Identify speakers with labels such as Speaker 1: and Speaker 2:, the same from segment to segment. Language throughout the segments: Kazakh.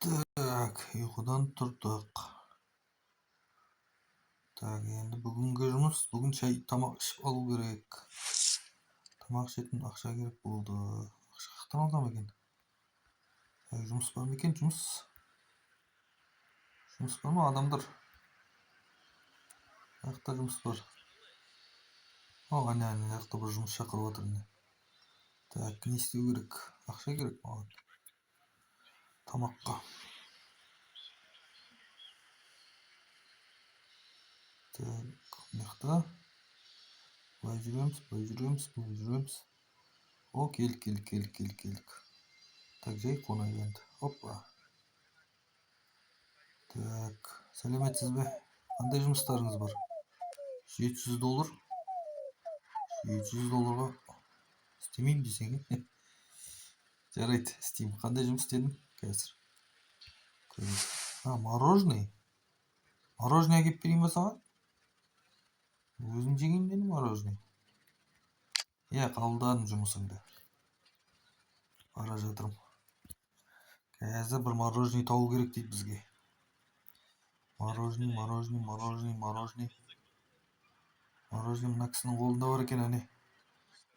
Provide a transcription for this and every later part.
Speaker 1: Так, ұйқыдан тұрдық. Так, енді бүгінгі жұмыс, бүгін тамақ ішіп алу керек. Тамақ ішетін ақша керек болды. Ақша қақтан алдам екен. Жұмыс бар ма екен? Жұмыс бар ма адамдар? Аяқта жұмыс бар. Әне, аяқта бір жұмыс шақырып отыр. Так, не істеу керек? Ақша керек маған. Тамаққа. Так, мықты. Былай жүреміз. О, келдік. Так, жай қонайық енді. Опа. Так, сәлеметсіз бе? Қандай жұмыстарыңыз бар? $700. $700-ға істемеймін десең. Жарайды, істеймін. Қандай жұмыс істедің қазір? Мороженое. Мороженое әкеп берейін ба саған? Өзім жегейін дедім мороженое. Қабылдадым жұмысыңды. Бара жатырмын. Қазір бір мороженое табу керек дейді бізге. Мороженое. Мороженое мына кісінің қолында бар екен, әне.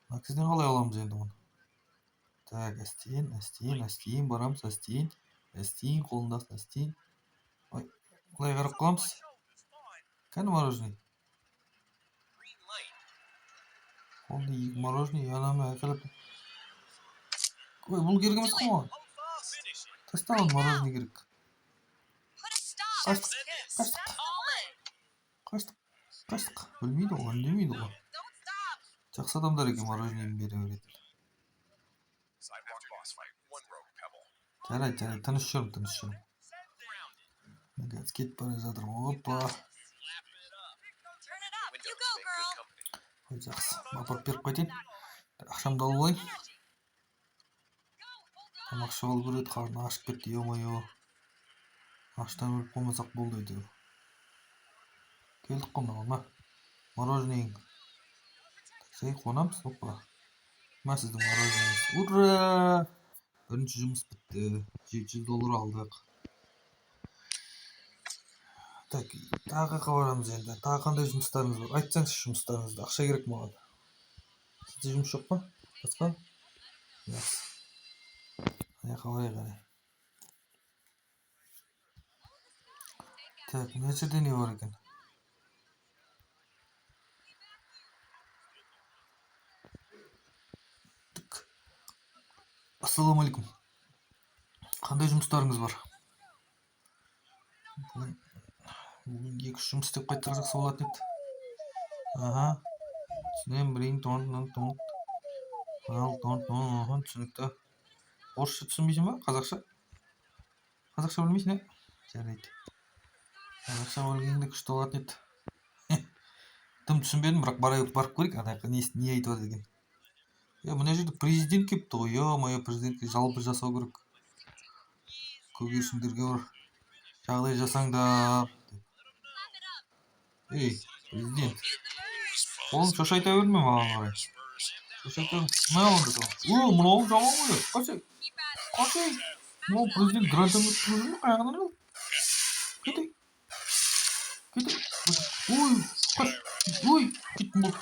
Speaker 1: Мына кісіден қалай аламыз енді оны? Так, әстейін, барамыз, әстейін, қолындасын, әстейін. Ой, қалай қарап қаламыз? Кәні мороженое? Қолында екі мороженое, анаме әкеліп. Ой, бұл керек емес қой маған. Тастаған мороженое керек. Қаштық. Білмейді ғой, үндемейді ғой. Жақсы адамдар екен мороженейін бере береді. Жарайды, тыныш жүрім. Қазір кетіп бара жатырмын. Опа. Жақсы, апарып беріп қайтайын. Ақшамды алып алайын. Тамақ ішіп алу керек, қарны ашып кетті, е-мое. Аштан өліп қалмасақ болды әйтеуір. Келдік қой мына мороженейің. Жай қонамыз, опа. Мына сіздің мороженейіңіз. Ура! Бірінші жұмыс бітті. $700 алдық. Так, тағы барамыз енді. Тағы қандай жұмыстарыңыз бар? Айтсаңыз жұмыстарыңызды. Ақша керек маған. Сізде жұмыс жоқ па? Басқа? Жақсы. Аяққа барайық әне. Так, мына жерде не бар екен? Ассалаумалейкум. Қандай жұмыстарыңыз бар? Бүгін 2-3 жұмыс істеп қайтсақ жақсы болатын еді. Түсінем, білейін, түсінікті. Орысша түсінбейсің ба? Қазақша? Қазақша білмейсің, жарайды. Қазақша білгенде күшті болатын еді. Тым түсінбедім, бірақ барып көрейік, анаяққа не айтып жатыр екен. Мына жерде президент кепті ғой, е-мое, президентке жалпы жасау керек. Көгершіндерге бар жағдай жасаңдар. Ей, президент. Қолын шошайта берме маған қарай. Шошайта берме. Мынау жаман ғой. Қашай. Мынау президент гранатомет тұрып жүрме, қаяғынан ал. Ой, кеттім болды.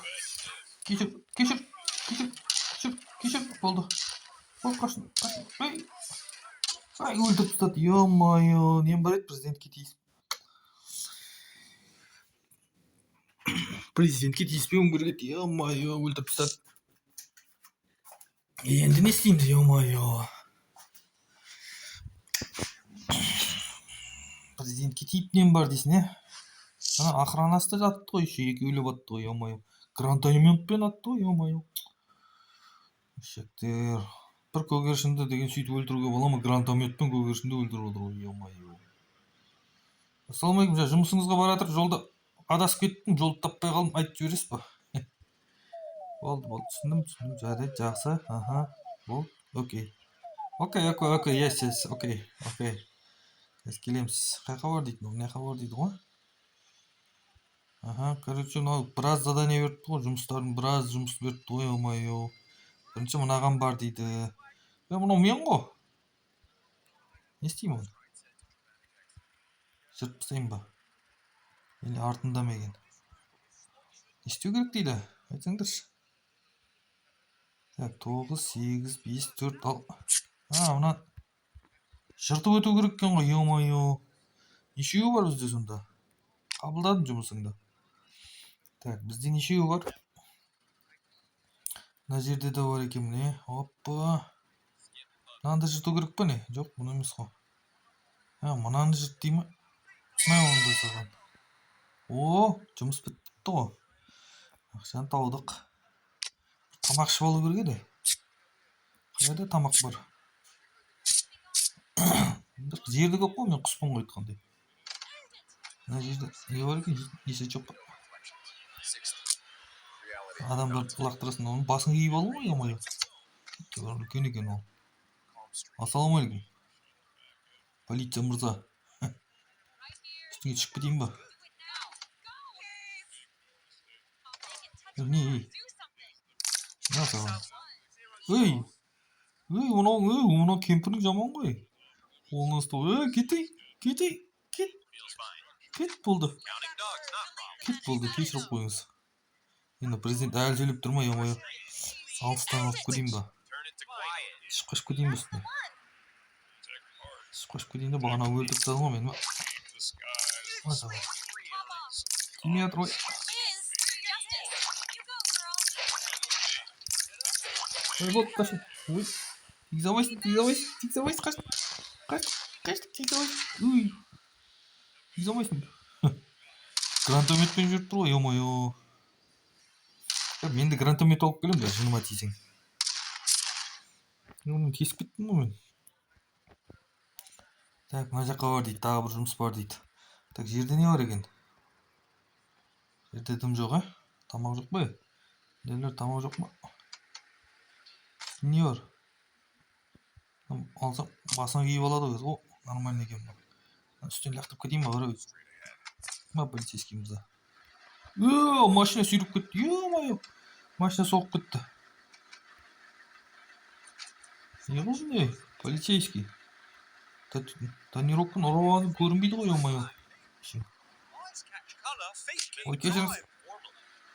Speaker 1: Кешір, болды. Ой, қашын. Өлтіріп тастады, е-мое, нем бар еді президентке тиіспеуім керек еді, е-мое, өлтіріп тастады. Енді не істейміз, е-мое. Президентке тиіп нем бар дейсің, охранасы да жатты ғой, еще екеулеп атты ғой, е-мое. Гранатометпен атты ғой, е-мое. Шектер. Бір көгершінді деген сөйтіп өлтіруге бола ма? Гранатометпен көгершінді өлтіріп отыр ғой, е-мое. Ассалаумалейкум, жұмысыңызға баратыр, жолда адасып кеттім, жолды таппай қалдым, айтып жібересіз ба? Болды, түсіндім, жарайды, жақсы, болды, окей, yes, окей. Қазір келеміз, қайқа бар дейді, мына бар дейді ғой. Короче, біраз задание беріпті ғой, жұмыстардың біраз жұмыс беріпті ғой, е-мое. Бірінші мынаған бар дейді. Мынау мен ғой. Не істеймін оны? жыртып тастайын ба? Или артында ма екен? Не істеу керек дейді? Айтсаңдаршы. Так, 9, 8, 5, 4 ал. Мына жыртып өту керек екен ғой, ё-моё. Нешеуі бар бізде сонда? Қабылдадым жұмысыңды. Так, бізде нешеуі бар? Мына жерде де бар екен міне. Оппа. Мынаны жырту керек па не? Жоқ, мұны емес қой. Мынаны жырт дей ма? Онда саған. Жұмыс бітті ғой. Ақшаны таудық. Тамақ ішіп алу керек еді. Қайда тамақ бар? Жерді көп қой, мен құспын ғой айтқандай. Мына жерде не бар екен? Есі жоқ. Адамдарды лақтырасын, оның басын киіп алу ғой, ё-моё. Үлкен екен ол. Ассалаумағалейкум. Полиция мырза. Үстіңе шығып кетейін ба? Не? Саған. Мынау кемпірдің жаман ғой. Қолыңыз той. Кет болды. Кешіріп қойыңыз. Енді президент әлі сөйлеп тұр ма, ё-моё. Алыстан алып кетейін ба? Ішіп қашып кетейін ба үстіне? Ішіп қашып кетейін де бағана өлтіріп тастадың ғой мені. Тимей жатыр ғой. Вот, қашын. Тигізе алмайсың, қаш, тигізе алмайсың. Гранатометпен жүріп тұр ғой, ё-моё. Мен де гранатомет алып келем бе, жыныма тисең. Оны тесіп кеттім ғой мен. Так, мына жаққа бар дейді, тағы бір жұмыс бар дейді. Так, жерде не бар екен? Жерде дым жоқ, Тамақ жоқ па? Дәлер тамақ жоқ ма? Не бар? Алсам, басына киіп алады ғой. Нормально екен ба? Үстен лақтырып кетейін ба, қарай? Полицейский мырза. Машина сүйріп кетті. Ё-моё. Машина соғып кетті. Не болды не? Полицейский. Тонировканы ұрып алып көрінбейді ғой, ё-моё. Кешіріңіз.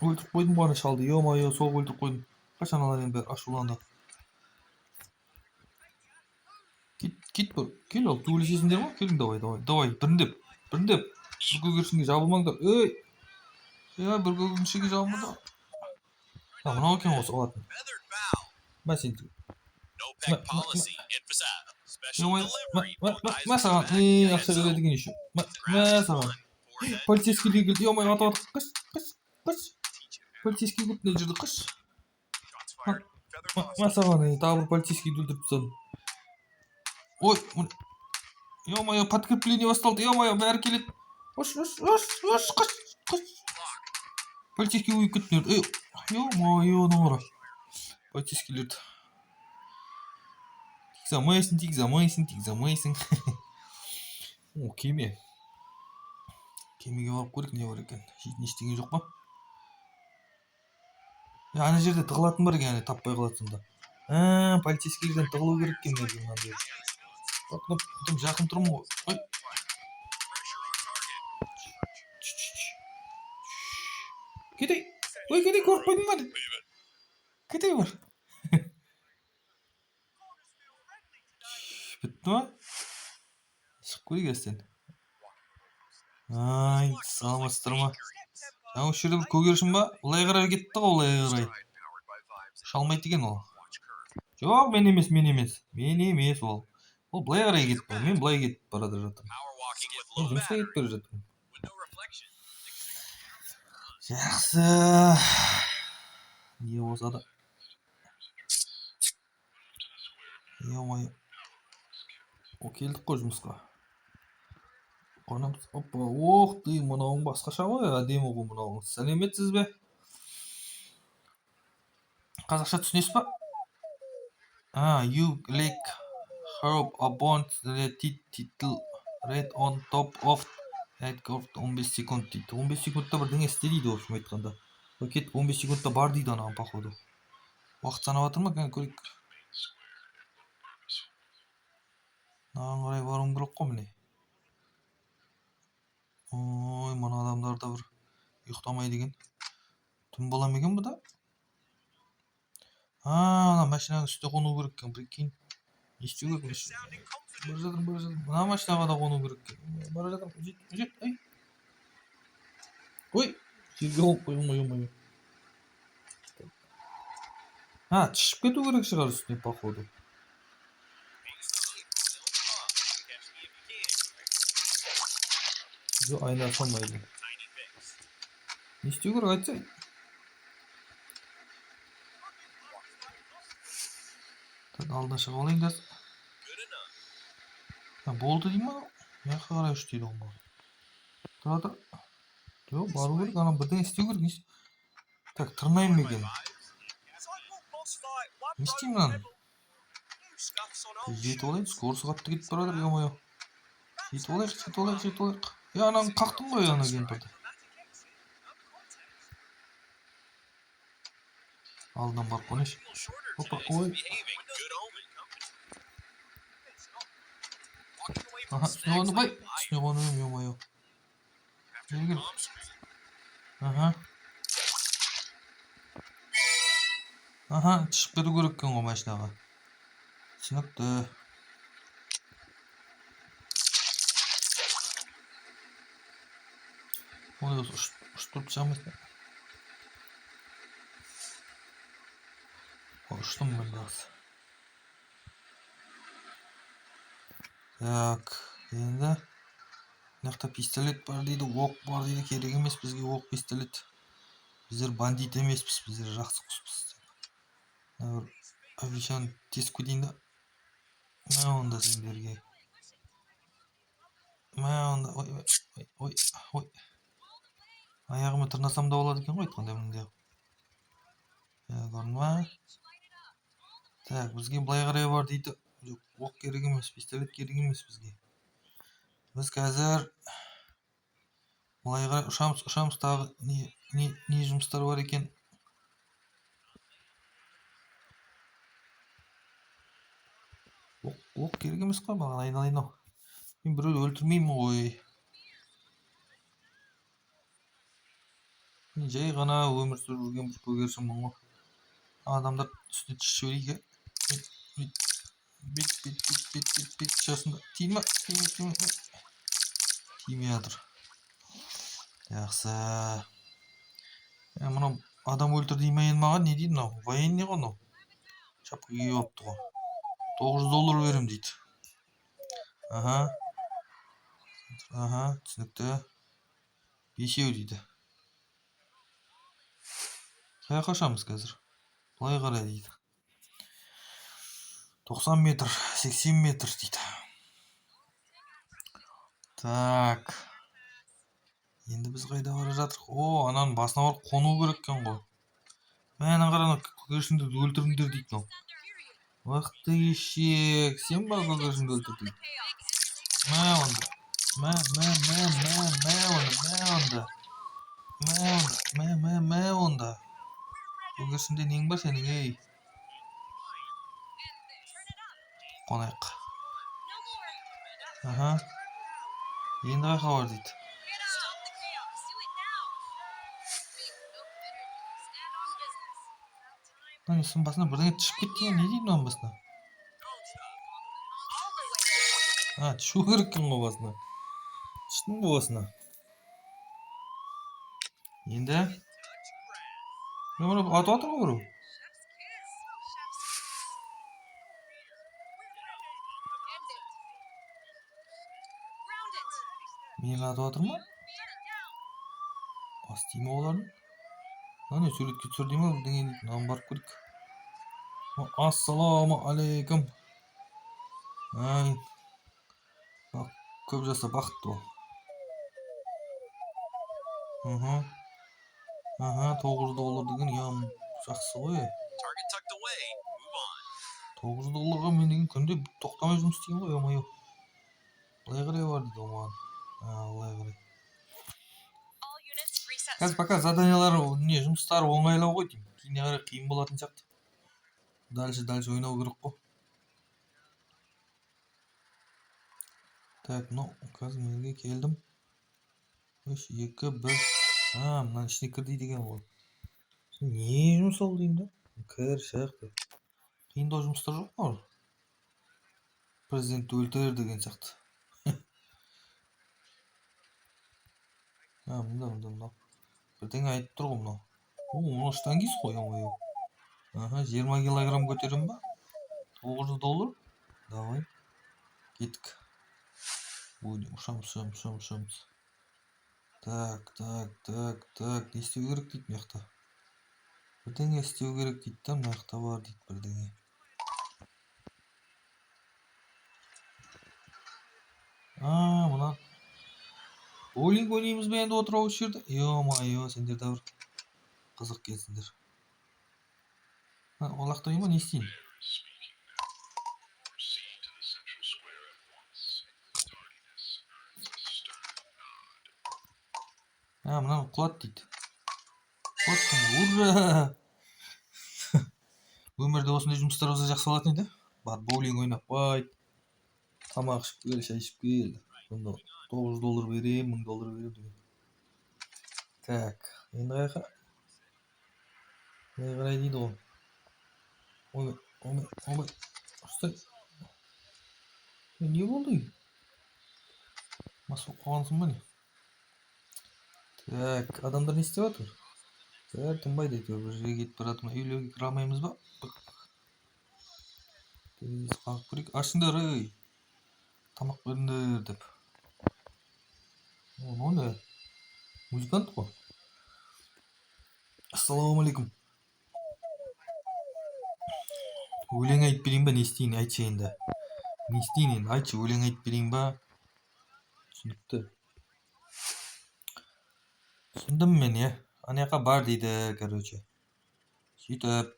Speaker 1: Өлтіріп қойдым баны шалды. Ё-моё, соғып өлтіріп қойдым. Қашан алар енді ашуланды. Кет бір. Кел ал, төбелесесіңдер ма? Келің, давай. Біріндеп. Бір көгершінге жабылмаңдар. Бір көгершінге жабылмаңдар. Мынау екен осы алатын. Саған. Ақша береді деген еще. Саған. Полицейский келді. Ё-моё, атып. Қаш. Полицейский келді, мына жерде қаш. Саған, тағы бір полицейскийді өлтіріп тастадым. Ё-моё, подкрепление басталды. Ё-моё, бәрі келеді. Қаш. Полицейский ойып кетті. Ё-моё, нұра. Полицейскийлерді. Тигізе алмайсың. Кеме. Кемеге барып көрік не бар екен. Жейтін ештеңе жоқ па? Ана жерде тығылатын бар екен, таппай қалатсың да. Полицейскийлерден тығылу керек екен мынандай. Тым жақын тұрмын ғой. Кетей, көріп қойдың ба? Кетей бар. Бітті ма? Шығып көрейік әстен. Саламатсыздар ма? Осы жерде бір көгершін ба? Олай қарай кетті ғой, олай қарай. Шалмайды екен ол. Жоқ, мен емес ол. Ол былай қарай кетті. Мен былай кетіп бара жатырмын. Мен жұмысқа кетіп бара жатырмын. Жақсы. Не болса да. Ё-моё. Келдік қой жұмысқа. Қонамыз. Опа, ты, мынауың басқаша ғой, әдемі ғой мынауың. Сәлеметсіз бе? Қазақша түсінесіз ба? You like herb about the title red on top of that 15 секунд дейді. 15 секундта бірдеңе істе дейді, в общем айтқанда. Кет 15 секундта бар дейді анаған, походу. Уақыт санап жатыр ма? Көрейік. Мынаған қарай баруым керек қой міне. Ой, мына адамдар да бір ұйықтамайды екен. Түн бола ма екен бұда? Ана машинаның үстіне қону керек екен, прикинь. Не істеу керек? Бара жатырмын. Мына машинаға да қону керек екен. Бара жатырмын. Жет. Ай. Ой, жерге қойып қойған. Түсіп кету керек шығар үстіне, походу. Жоқ, айна салмайды. Не істеу керек, айтсай. Алдына шығып алайын да. Болды дей ма? Мына қарай үш дейді ол. Тұрады. Жоқ, бару керек, ана бірдеңе істеу керек. Так, тырнайын ба екен? Не істеймін аны? Жетіп алайын, скорсы қатты кетіп барадыр, ё-моё. Жетіп алайық. Ананы қақтым ғой, ана кемпірді. Алдынан барып қонайыншы. Опа, ой. Үстіне қонды бай. Үстіне қонуым, ё-моё. Келгіл. Түсіп кету керек екен ғой машинаға. Түсінікті. Ой, ұштырып шығамайсың. Ұштым мен biraz. Так, енді мынақта пистолет бар дейді, оқ бар дейді, керек емес бізге оқ, пистолет. Біздер бандит емеспіз, біздер жақсы құспыз. Обещан теску дейін да. Мә онда сендерге. Мә онда, ой. Аяғымы тырнасам да болады екен ғой, айтқанда мінде. Көрінма. Так, бізге былай қарай бар дейді. Жоқ, оқ керек емес, пистолет керек емес бізге. Біз қазір былай қарай ұшамыз тағы не жұмыстар бар екен. Оқ керек емес қой, маған айналайын ау. Мен біреуді өлтірмеймін ғой. Мен жай ғана өмір сүріп жүрген бір көгершінмін ғой. Адамдар үстіне түс сөйлейге. Бет шасында. Тиме. Тиме жатыр. Жақсы. Мына адам өлтір дей ма енді маған, не дейді мынау? Военный ғой мынау. Шапка киіп алыпты ғой. $9 берем дейді. Түсінікті. 5 дейді. Қай қашамыз қазір? Былай қарай дейді. 90 метр, 80 метр дейді. Так. Енді біз қайда бара жатырық? О, ананың басына барып қону керек екен ғой. Мәні қараны көгершінді өлтіріңдер дейді мынау. Уақытты ешек, сен ба көгершінді өлтірдің? Мә онда. Мә онда. Көгершінде нең бар сенің, ей? Қонайық. Енді қай хабар дейді. Несінің басына бірдеңе түсіп кетті, не дейді мынаның басына? Түшу керек екен ғой басына. Түштің ғой басына. Енді атып атыр ғой біреу. Мені атып атыр ма? Бас дейме олардың? Не суретке түсір дейме бірдеңе дейді. Мынаны барып көрейік. Ассаламу алейкум. Көп жаса бақытты бол. $9 деген жақсы ғой. $9-ға мен деген күнде тоқтамай жұмыс істеймін ғой, ё-моё. Былай қарай бар дейді оған. Былай қарай. Қазір пока заданиялар, жұмыстар оңайлау ғой деймін. Кейінге қарай қиын болатын сияқты. Дальше ойнау керек қой. Так, қазір менге келдім. 3 2 1. Мынаның ішіне кір дейді екен ғой. Не жұмыс ол деймін да? Кір сияқты. Қиындау жұмыстар жоқ па? Президентті өлтір деген сияқты. Мында. Бірдеңе айтып тұр ғой мынау. Мынау штангист қой, ой. 20 килограмм көтерем ба? $900. Давай. Кеттік. Ұшамыз. Так. Не істеу керек дейді мына жақта. Бірдеңе істеу керек дейді да, мына жақта бар дейді бірдеңе. Мына. Боулинг ойнаймыз ба енді отырып осы жерде? Ё-майо, сендер де бір қызық келсіңдер. Ол жақта ойнай ма, не істейін? Мынаны құлат дейді. Құлаттым, ура! Өмірде осындай жұмыстар болса жақсы болатын еді. Бар, боулинг ойнап қойт. Тамақ ішіп кел, шай ішіп кел. Сонда $900 берем, $1000 берем деген. Так, енді қайқа? Не қарай дейді ғой. Ой. Ұстай. Не болды? Мас болып қалғансың ба не? Так, адамдар не істеп жатыр? Бәрі тынбайды әйтеуір, бір жерге кетіп бара жатыр ма? Үйлерге кіре алмаймыз ба? Терезесі қағып көрейік. Ашыңдар, ей! Тамақ беріңдер деп. О, не? Музыкант қой. Ассалаумалейкум. Өлең айтып берейін ба, не істейін? Айтшы енді. Не істейін енді? Айтшы, өлең айтып берейін ба? Түсінікті. Түсіндім мен, е. Ана жаққа бар дейді, короче. Сөйтіп.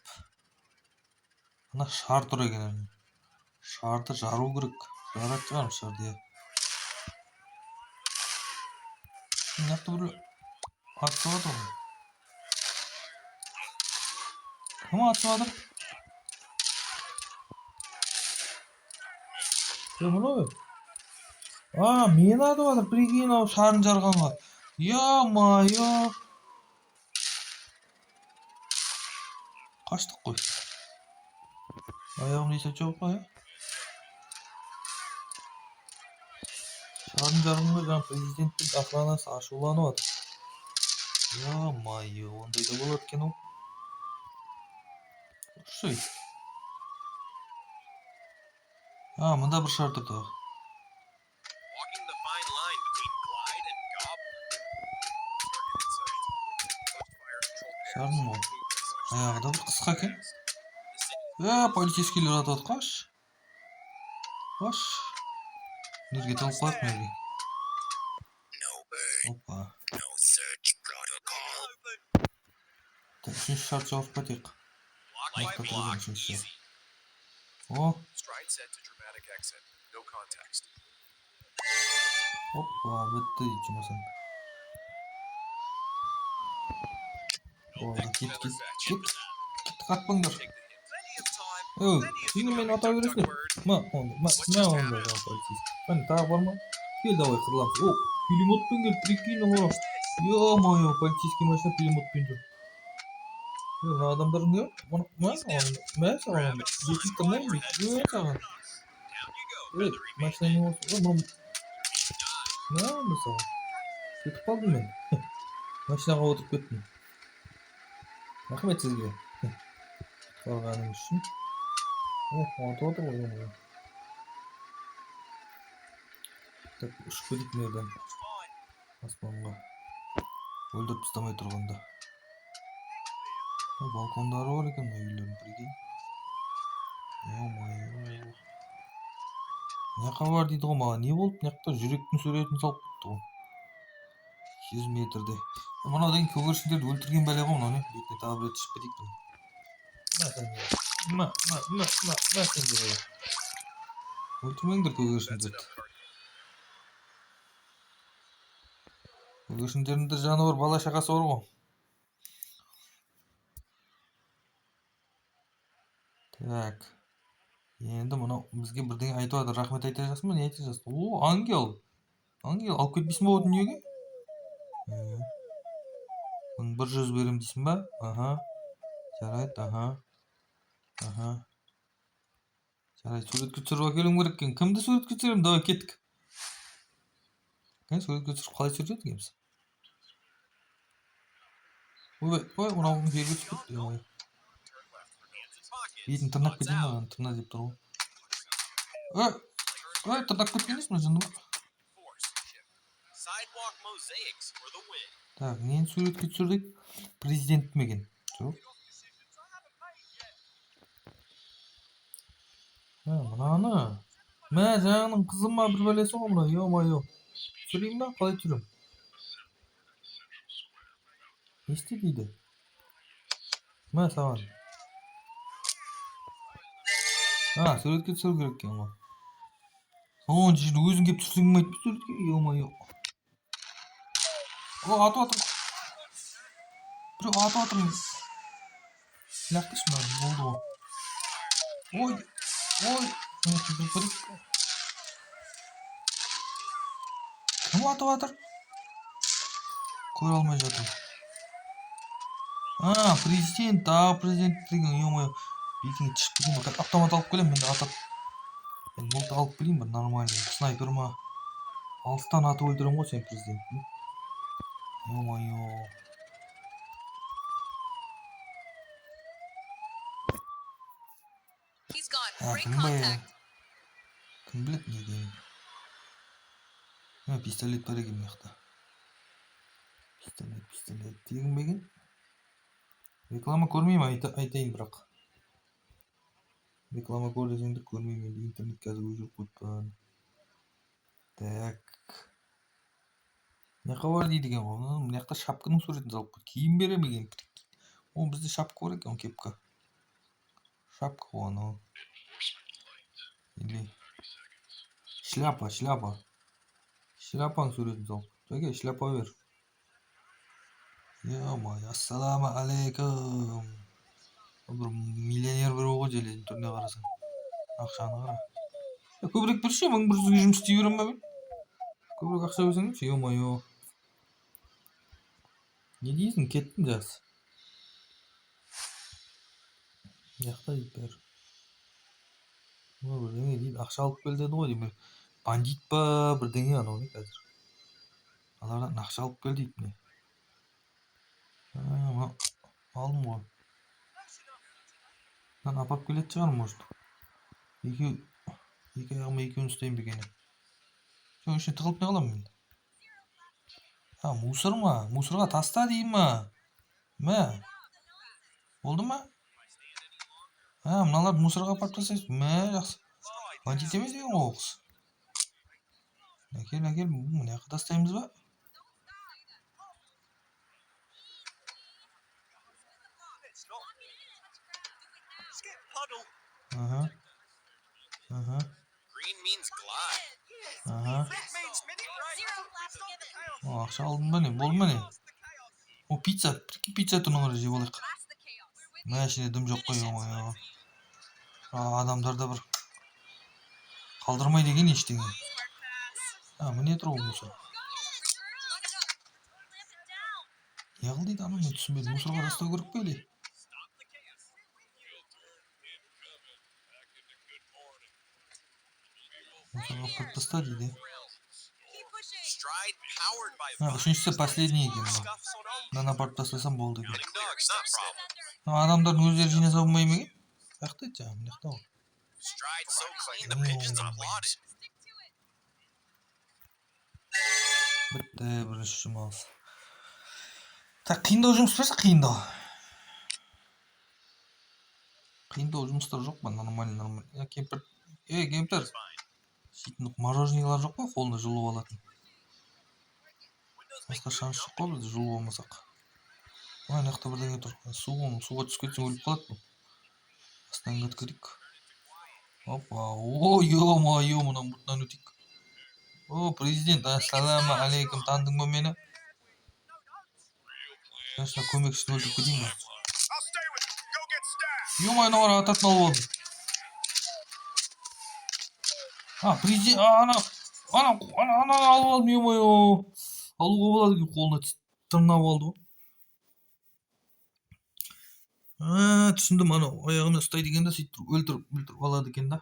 Speaker 1: Ана шар тұр екен. Шарды жару керек. Жарады шығармыз шарды, е. Мына жақта бір атып жатыр ғой. Кім атып жатыр? Мынау? Мені атып жатыр. Прикинь, ау шарын жарғанға. Ё-майо. Қаштық қой. Аяғым дейсі жоқ па, е? Шарын жарғанға жаңа президенттің охранасы ашуланып жатыр. Ё-майо, ондай да болады екен ау. Ұршай. Мында бір шар тұрды. Шардың ғой. Аяғы да бір қысқа екен. Полицейскийлер атады, қаш. Нерге талып қойып мерге. Опа. Үшінші шарт жауып қатайық. Опа, бітті дейді жұмасын. Кет. Қатпаңдар. Сені мен ата бересіңдер. Онда полицейский. Тағы бар ма? Кел, давай қырыламыз. Пулеметпен кел, прикинь, ора. Ё-майо, полицейский машина пулеметпен жүр. Мына адамдар не? Мә саған. Бетін тырнайын дейді. Саған. Машина не болсын. Саған. Кетіп қалдым мен. Машинаға отырып кеттім. Рахмет сізге. Қалғаның үшін. Атып отыр ғой. Так, ұшып кетейік мерден. Аспанға. Өлдіріп тастамай тұрғанда. Балкондары бар екен, үйлерін прикинь. Ё-майо. Мына жаққа бар дейді ғой маған. Не болды? Мына жақта жүректің суретін салып кетті ғой. 100 метрде. Мынау деген көгершіндерді өлтірген бәле ғой мынау не? Бетіне тағы бір рет ішіп кетейік. Өлтірмеңдер көгершіндерді. Көгершіндердің де жаны бар, бала шағасы бар ғой. Так. Енді мынау бізге бірдеңе айтып жатыр. Рахмет айта жатсың ба? Не айта жатсың? Ангел. Алып кетпейсің ба о дүниеге? 100 берем дейсің ба? Аха. Жарайды, аха. Жарайды, суретке түсіріп әкелуім керек екен. Кімді суретке түсіремін? Давай кеттік. Суретке түсіріп қалай түсіреді екенбіз? Ой, мынауың жерге түсіп кетті. Бетін тырнап кетейін ба? Тырна деп тұр ғой. Тырнап кеткен дейсің ба, жынды ма? Так, нені суретке түсірдік? Президент ме екен? Жоқ. Мынаны. Мә, жаңаның қызы ма бір бәлесі ғой мына, ё-моё. Түсірейін ба? Қалай түсірем? Не істе дейді? Мә, саған. Суретке түсіру керек екен ғой. Соның жерін өзің келіп түсірсең болмайды ма суретке? Ё-моё. Атып атыр. Біреу атып атыр. Лақтыршы мынаны, болды ғой. Ой. Кім атып атыр? Көре алмай жатыр. Президент. Президент деген, ё-моё. Бетіңе түсіп кетейін ба? Автомат алып келем, мен атып. Мен мылтық алып келейін ба? Нормальный. Снайпер ма? Алыстан атып өлтірем ғой сен президентті. Ё-моё. Кім білет не дейін? Пистолет бар екен мықты. Пистолет тегін бе екен? Реклама көрмеймін, айтайын бірақ. Реклама көр десеңдер көрмеймін, енді интернет қазір өшіріп қойыппын. Так. Мынақа бар дейді екен ғой. Мына жақта шапканың суретін салып қойды. Киім берем екен. О, бізде шапка бар екен, кепка. Шапка ғой анау. Или шляпа. Шляпаның суретін салып. Жәке, шляпа бер. Ё-моё, ассаламу алейкум. Бір миллионер бір ғой желездің түріне қарасаң. Ақшаны қара. Көбірек берші, 1100-ге жұмыс істей берем ба мен? Көбірек ақша берсең демші, ё-моё. Не дейсің, кеттім жаз. Жақта дейді бәрі. Бірдеңе дейді, ақша алып кел деді ғой деймін. Бандит па, бірдеңе анау не қазір. Алардан ақша алып кел дейді міне. Алдым ғой. Мен апарып келетін шығармын, может. Екі аяғыма екеуін ұстайын бекені. Соның ішіне тығылып не қыламын мен? Мусор ма? Мусорға таста дейін ма? Мә? Болды ма? Мыналарды мусорға апарып тастайсыз. Мә, жақсы. Бандит емес екен ғой қыз. Әкел, мына жаққа тастаймыз ба? Ақша алдым ба не? Болды ма не? Пицца. Пицца тұрын қарай жеп алайық. Мә, ішінде дым жоқ қой, ё-моё. Адамдарда бір қалдырмайды екен ештеңе. Міне тұр ол мусор. Не қыл дейді ана, мен түсінбедім. Мусорға тастау керек пе или? Мусорға апарып таста дейді. Үшіншісі последний екен. Мынаны апарып тастасам болды екен. Адамдардың өздері жинаса болмай ма екен? Жақта еді жаңа, мына жақта ғой. Бітті, бірінші жұмыс. Так, қиындау жұмыс берсе, қиындау. Қиындау жұмыстар жоқ па? Нормально. Кемпір. Кемпір. Сөйтін мороженелар жоқ па? Қолына жұлып алатын. Басқа шанс жоқ қой бізде жұлып алмасақ. Мына жақта бірдеңе тұр. Суға түсіп кетсең өліп қалады бұл. Астан кеткелік. Опа, ё-моё, мұнан бұтынан өтейік. Президент, ассаламу алейкум, тандың ба мені? Жасына көмекшісін өлтіріп кетейін ба? Ё-моё, нағар ататын алып алдым. Президент, ана алып алдым, ё-моё. Алуға болады екен, қолына тырнап алды ғой. Түсіндім, анау аяғымен ұстайды екен да сөйтіп өлтіріп өлтіріп алады екен да.